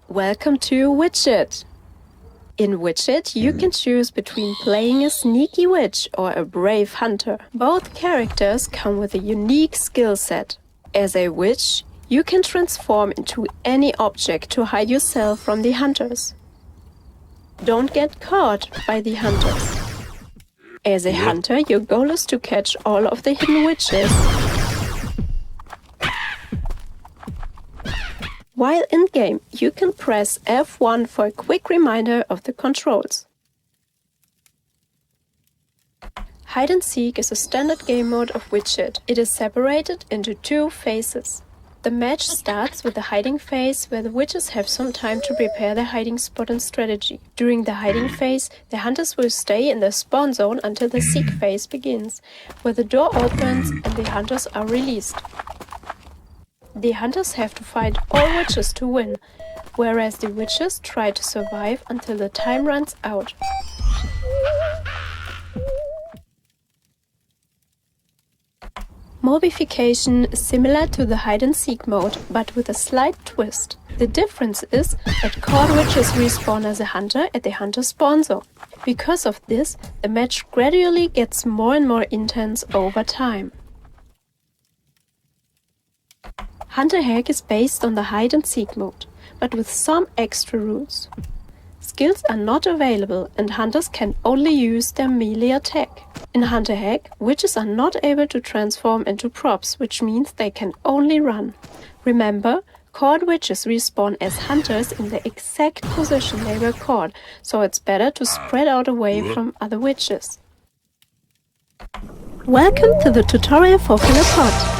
Welcome to Widget! In Widget, you can choose between playing a sneaky witch or a brave hunter. Both characters come with a unique skill set. As a witch, you can transform into any object to hide yourself from the hunters. Don't get caught by the hunters. As a hunter, your goal is to catch all of the hidden witches. While in-game, you can press F1 for a quick reminder of the controls. Hide and Seek is a standard game mode of Widget. It is separated into two phases. The match starts with the hiding phase, where the witches have some time to prepare their hiding spot and strategy. During the hiding phase, the hunters will stay in their spawn zone until the Seek phase begins, where the door opens and the hunters are released. The hunters have to find all witches to win, whereas the witches try to survive until the time runs out. Mobification is similar to the hide-and-seek mode, but with a slight twist. The difference is that caught witches respawn as a hunter at the hunter spawn zone. Because of this, the match gradually gets more and more intense over time. Hunter Hack is based on the hide-and-seek mode, but with some extra rules. Skills are not available and hunters can only use their melee attack. In Hunter Hack, witches are not able to transform into props, which means they can only run. Remember, caught witches respawn as hunters in the exact position they were caught, so it's better to spread out away from other witches. Welcome to the tutorial for Fill a Pot.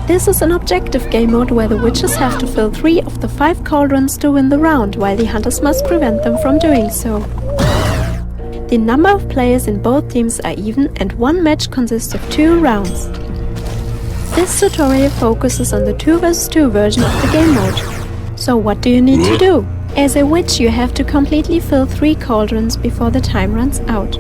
This is an objective game mode where the witches have to fill 3 of the 5 cauldrons to win the round, while the hunters must prevent them from doing so. The number of players in both teams are even and one match consists of 2 rounds. This tutorial focuses on the 2 vs 2 version of the game mode. So what do you need to do? As a witch you have to completely fill 3 cauldrons before the time runs out.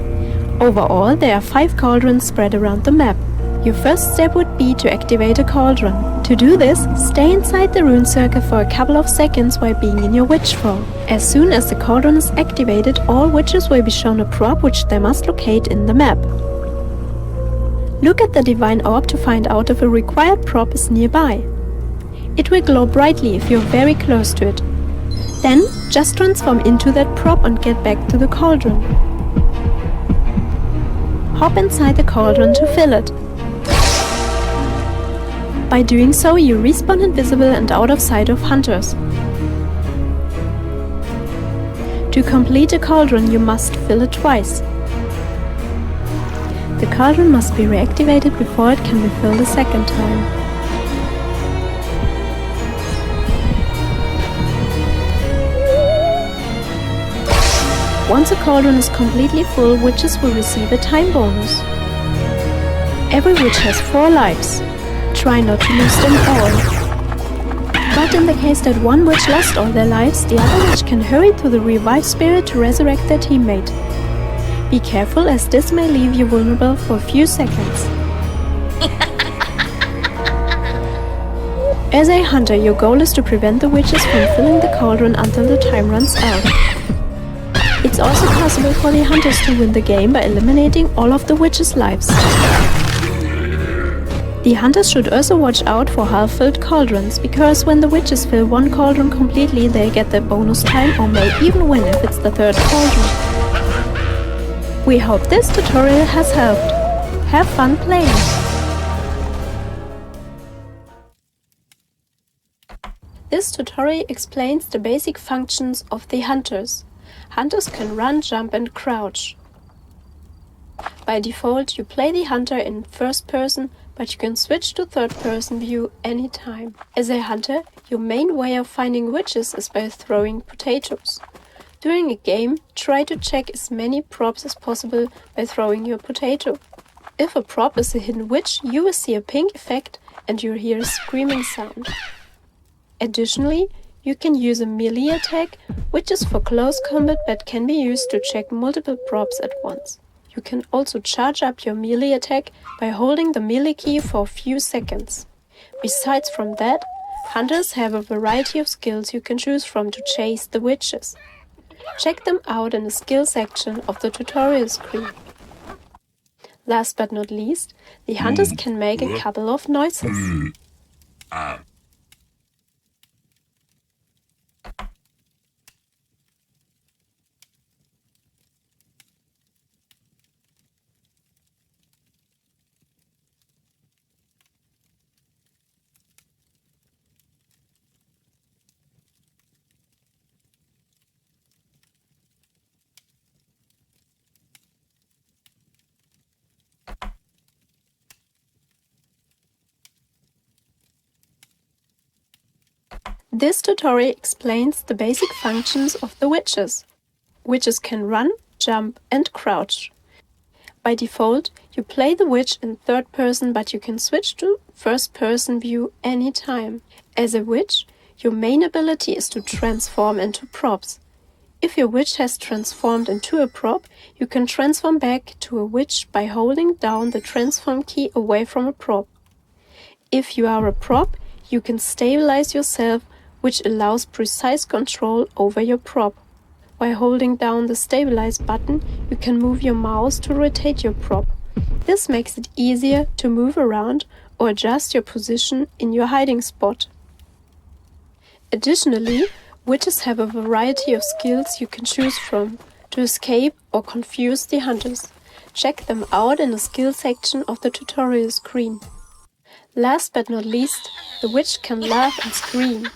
Overall there are 5 cauldrons spread around the map. Your first step would be to activate a cauldron. To do this, stay inside the rune circle for a couple of seconds while being in your witch form. As soon as the cauldron is activated, all witches will be shown a prop which they must locate in the map. Look at the divine orb to find out if a required prop is nearby. It will glow brightly if you're very close to it. Then, just transform into that prop and get back to the cauldron. Hop inside the cauldron to fill it. By doing so, you respawn invisible and out of sight of hunters. To complete a cauldron, you must fill it twice. The cauldron must be reactivated before it can be filled a second time. Once a cauldron is completely full, witches will receive a time bonus. Every witch has 4 lives. Try not to lose them all. But in the case that one witch lost all their lives, the other witch can hurry to the revived spirit to resurrect their teammate. Be careful, as this may leave you vulnerable for a few seconds. As a hunter, your goal is to prevent the witches from filling the cauldron until the time runs out. It's also possible for the hunters to win the game by eliminating all of the witches' lives. The hunters should also watch out for half-filled cauldrons, because when the witches fill one cauldron completely, they get the bonus time or may even win if it's the 3rd cauldron. We hope this tutorial has helped. Have fun playing! This tutorial explains the basic functions of the hunters. Hunters can run, jump and crouch. By default, you play the hunter in first person, but you can switch to third-person view anytime. As a hunter, your main way of finding witches is by throwing potatoes. During a game, try to check as many props as possible by throwing your potato. If a prop is a hidden witch, you will see a pink effect and you'll hear a screaming sound. Additionally, you can use a melee attack, which is for close combat but can be used to check multiple props at once. You can also charge up your melee attack by holding the melee key for a few seconds. Besides from that, Hunters have a variety of skills you can choose from to chase the witches. Check them out in the skill section of the tutorial screen. Last but not least, the hunters can make a couple of noises. This tutorial explains the basic functions of the witches. Witches can run, jump and crouch. By default, you play the witch in third person, but you can switch to first person view anytime. As a witch, your main ability is to transform into props. If your witch has transformed into a prop, you can transform back to a witch by holding down the transform key away from a prop. If you are a prop, you can stabilize yourself, which allows precise control over your prop. By holding down the stabilize button, you can move your mouse to rotate your prop. This makes it easier to move around or adjust your position in your hiding spot. Additionally, witches have a variety of skills you can choose from to escape or confuse the hunters. Check them out in the skill section of the tutorial screen. Last but not least, the witch can laugh and scream.